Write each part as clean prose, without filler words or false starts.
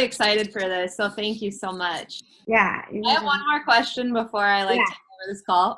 excited for this, so thank you so much. Yeah. I have one more question before I take over this call.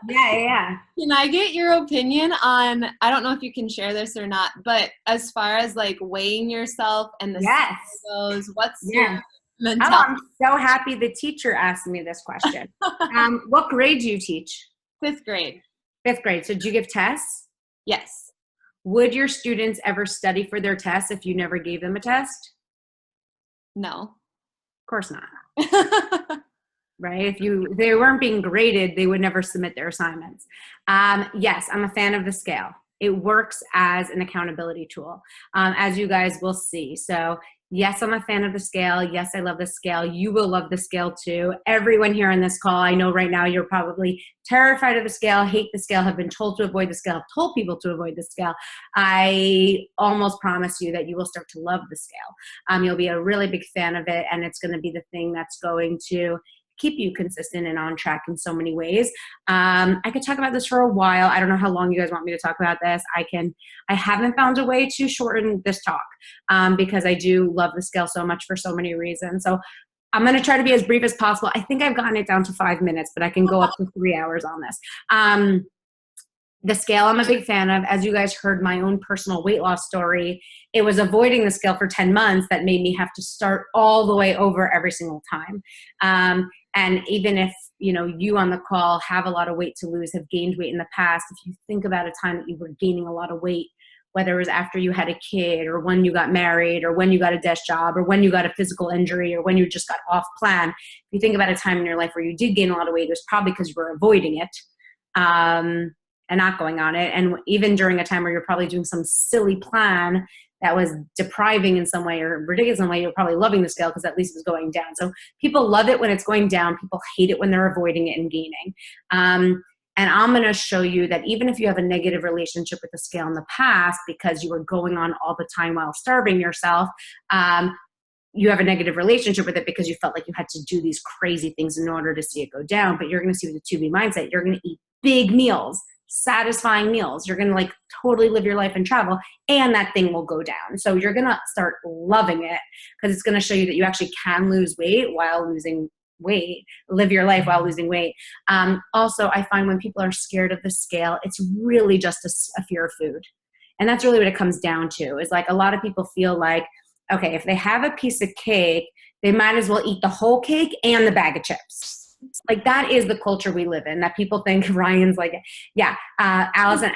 Yeah. Can I get your opinion on, I don't know if you can share this or not, but as far as like weighing yourself and the Yes. goes, what's your Oh, mentality? I'm so happy the teacher asked me this question. What grade do you teach? 5th grade. 5th grade. So do you give tests? Yes. Would your students ever study for their tests if you never gave them a test? No. Of course not. Right? If they weren't being graded, they would never submit their assignments. Yes, I'm a fan of the scale. It works as an accountability tool, as you guys will see. So yes, I'm a fan of the scale. Yes, I love the scale. You will love the scale too. Everyone here on this call, I know right now you're probably terrified of the scale, hate the scale, have been told to avoid the scale, have told people to avoid the scale. I almost promise you that you will start to love the scale. You'll be a really big fan of it, and it's going to be the thing that's going to keep you consistent and on track in so many ways. I could talk about this for a while. I don't know how long you guys want me to talk about this. I haven't found a way to shorten this talk because I do love the scale so much for so many reasons. So I'm going to try to be as brief as possible. I think I've gotten it down to 5 minutes, but I can go up to 3 hours on this. The scale I'm a big fan of. As you guys heard my own personal weight loss story, it was avoiding the scale for 10 months that made me have to start all the way over every single time. And even if you on the call have a lot of weight to lose, have gained weight in the past, if you think about a time that you were gaining a lot of weight, whether it was after you had a kid or when you got married or when you got a desk job or when you got a physical injury or when you just got off plan, if you think about a time in your life where you did gain a lot of weight, it was probably because you were avoiding it. And not going on it. And even during a time where you're probably doing some silly plan that was depriving in some way or ridiculous in some way, you're probably loving the scale because at least it's going down. So people love it when it's going down. People hate it when they're avoiding it and gaining. And I'm going to show you that even if you have a negative relationship with the scale in the past because you were going on all the time while starving yourself, you have a negative relationship with it because you felt like you had to do these crazy things in order to see it go down. But you're going to see with the 2B mindset, you're going to eat big meals, satisfying meals. You're going to totally live your life and travel, and that thing will go down. So you're going to start loving it because it's going to show you that you actually can lose weight while losing weight, live your life while losing weight. Also, I find when people are scared of the scale, it's really just a fear of food. And that's really what it comes down to, is a lot of people feel like, okay, if they have a piece of cake, they might as well eat the whole cake and the bag of chips. That is the culture we live in, that people think Ryan's Allison,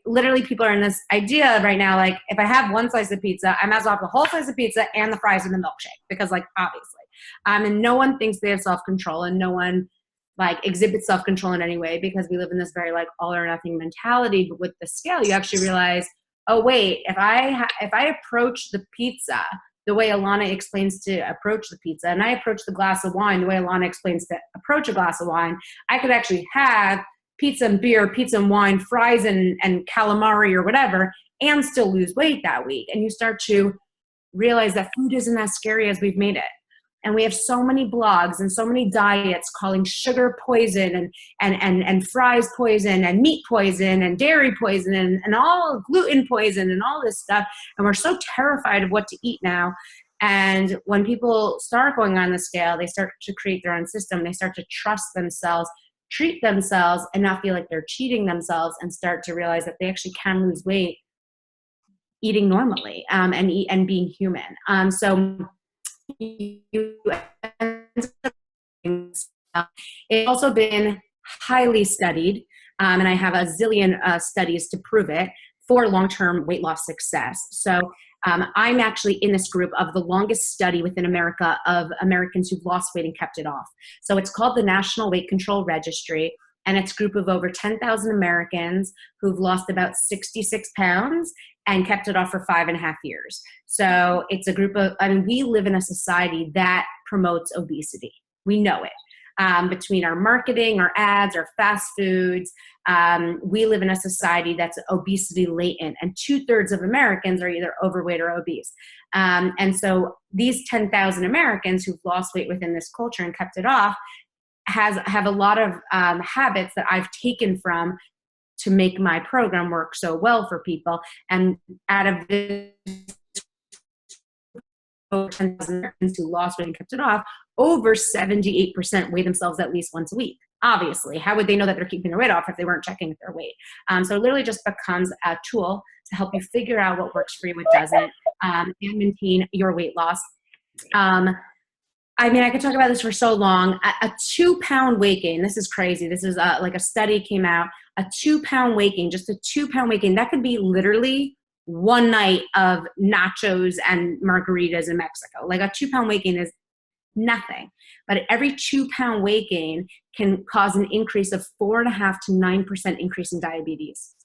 literally people are in this idea right now, if I have one slice of pizza, I might as well have the whole slice of pizza and the fries and the milkshake because obviously. And no one thinks they have self-control, and no one exhibits self-control in any way because we live in this very all or nothing mentality. But with the scale, you actually realize, oh wait, if I approach the pizza the way Alana explains to approach the pizza, and I approach the glass of wine the way Alana explains to approach a glass of wine, I could actually have pizza and beer, pizza and wine, fries and calamari or whatever, and still lose weight that week. And you start to realize that food isn't as scary as we've made it. And we have so many blogs and so many diets calling sugar poison and fries poison and meat poison and dairy poison and all gluten poison and all this stuff. And we're so terrified of what to eat now. And when people start going on the scale, they start to create their own system. They start to trust themselves, treat themselves, and not feel like they're cheating themselves, and start to realize that they actually can lose weight eating normally and being human. It's also been highly studied, and I have a zillion studies to prove it, for long-term weight loss success. So I'm actually in this group of the longest study within America of Americans who've lost weight and kept it off. So it's called the National Weight Control Registry, and it's a group of over 10,000 Americans who've lost about 66 pounds and kept it off for 5.5 years. So it's a group of, we live in a society that promotes obesity. We know it. Between our marketing, our ads, our fast foods, we live in a society that's obesity latent, and 2/3 of Americans are either overweight or obese. And so these 10,000 Americans who've lost weight within this culture and kept it off have a lot of habits that I've taken from to make my program work so well for people. And out of this over 10,000 Americans who lost weight and kept it off, over 78% weigh themselves at least once a week. Obviously, how would they know that they're keeping their weight off if they weren't checking their weight? So it literally just becomes a tool to help you figure out what works for you, what doesn't, and maintain your weight loss. I mean, I could talk about this for so long. A 2-pound weight gain, this is crazy. This is like a study came out, a 2-pound weight gain, just a 2-pound weight gain, that could be literally one night of nachos and margaritas in Mexico. Like a 2-pound weight gain is nothing. But every 2-pound weight gain can cause an increase of 4.5 to 9% increase in diabetes.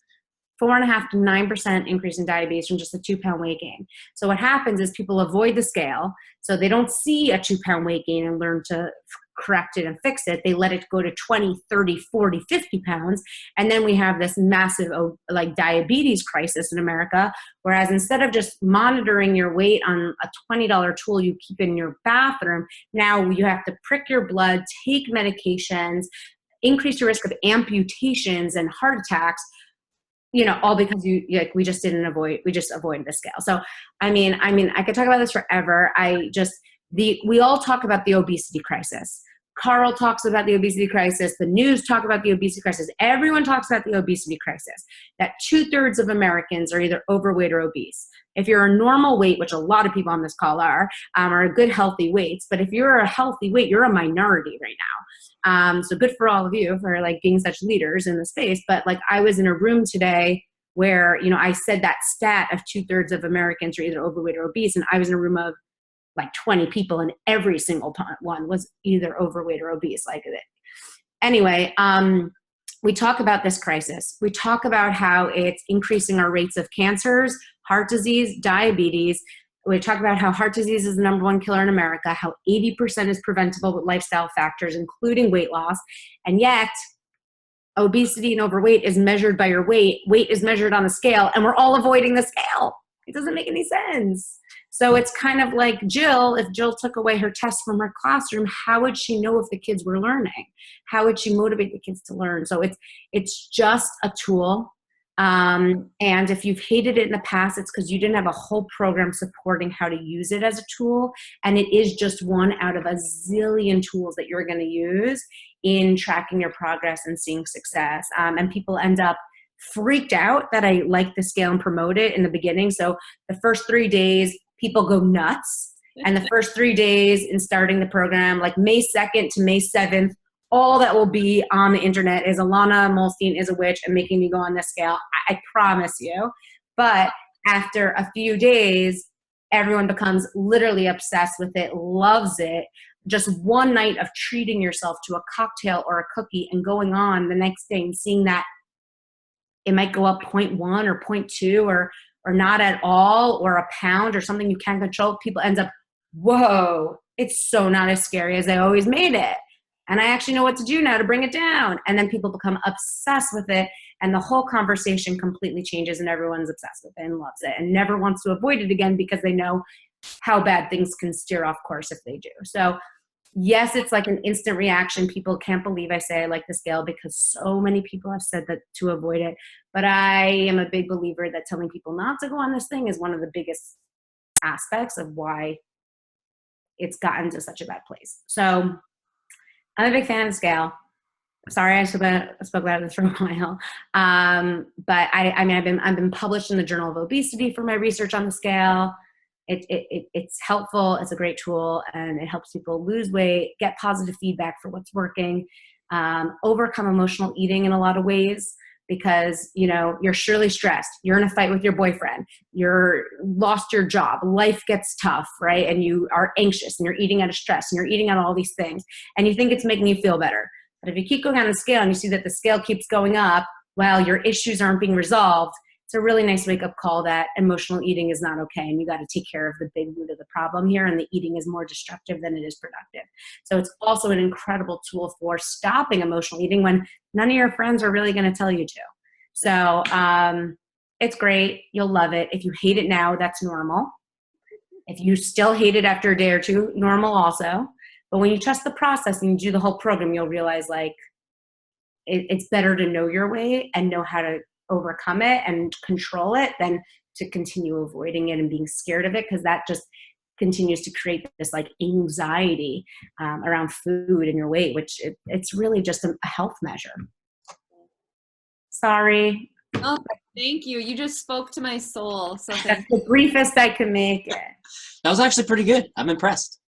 4.5 to 9% increase in diabetes from just a 2-pound weight gain. So what happens is people avoid the scale, so they don't see a 2-pound weight gain and learn to correct it and fix it. They let it go to 20, 30, 40, 50 pounds. And then we have this massive like diabetes crisis in America. Whereas instead of just monitoring your weight on a $20 tool you keep in your bathroom, now you have to prick your blood, take medications, increase your risk of amputations and heart attacks, you know, all because we just avoided the scale. So, I mean, I could talk about this forever. We all talk about the obesity crisis. Carl talks about the obesity crisis. The news talk about the obesity crisis. Everyone talks about the obesity crisis, that 2/3 of Americans are either overweight or obese. If you're a normal weight, which a lot of people on this call are a good healthy weights, but if you're a healthy weight, you're a minority right now. So good for all of you for like being such leaders in the space. But like I was in a room today where, you know, I said that stat of 2/3 of Americans are either overweight or obese. And I was in a room of like 20 people and every single one was either overweight or obese. Like it. Anyway, we talk about this crisis. We talk about how it's increasing our rates of cancers, heart disease, diabetes. We talk about how heart disease is the #1 killer in America, how 80% is preventable with lifestyle factors, including weight loss. And yet, obesity and overweight is measured by your weight. Weight is measured on a scale, and we're all avoiding the scale. It doesn't make any sense. So it's kind of like Jill, if Jill took away her test from her classroom, how would she know if the kids were learning? How would she motivate the kids to learn? So it's just a tool. And if you've hated it in the past, it's because you didn't have a whole program supporting how to use it as a tool. And it is just one out of a zillion tools that you're going to use in tracking your progress and seeing success. And people end up freaked out that I like the scale and promote it in the beginning. So the first 3 days, people go nuts. And the first 3 days in starting the program, like May 2nd to May 7th, all that will be on the internet is Alana Molstein is a witch and making me go on this scale. I promise you. But after a few days, everyone becomes literally obsessed with it, loves it. Just one night of treating yourself to a cocktail or a cookie and going on the next day and seeing that it might go up 0.1 or 0.2 or not at all, or a pound or something you can't control. People end up, whoa, it's so not as scary as I always made it. And I actually know what to do now to bring it down. And then people become obsessed with it. And the whole conversation completely changes and everyone's obsessed with it and loves it and never wants to avoid it again because they know how bad things can steer off course if they do. So yes, it's like an instant reaction. People can't believe I say I like the scale because so many people have said that to avoid it. But I am a big believer that telling people not to go on this thing is one of the biggest aspects of why it's gotten to such a bad place. So I'm a big fan of the scale. Sorry, I spoke about this for a while. But I mean, I've been published in the Journal of Obesity for my research on the scale. It's helpful. It's a great tool, and it helps people lose weight, get positive feedback for what's working, overcome emotional eating in a lot of ways. Because, you know, you're surely stressed. You're in a fight with your boyfriend. You're lost your job. Life gets tough, right? And you are anxious and you're eating out of stress and you're eating out of all these things. And you think it's making you feel better. But if you keep going on the scale and you see that the scale keeps going up while your issues aren't being resolved, it's a really nice wake-up call that emotional eating is not okay. And you got to take care of the big root of the problem here. And the eating is more destructive than it is productive. So it's also an incredible tool for stopping emotional eating when none of your friends are really going to tell you to. So it's great. You'll love it. If you hate it now, that's normal. If you still hate it after a day or two, normal also. But when you trust the process and you do the whole program, you'll realize like it's better to know your way and know how to overcome it and control it than to continue avoiding it and being scared of it, because that just continues to create this like anxiety around food and your weight, which it's really just a health measure. Sorry. Oh, thank you. You just spoke to my soul. So That's the briefest I could make it. That was actually pretty good. I'm impressed.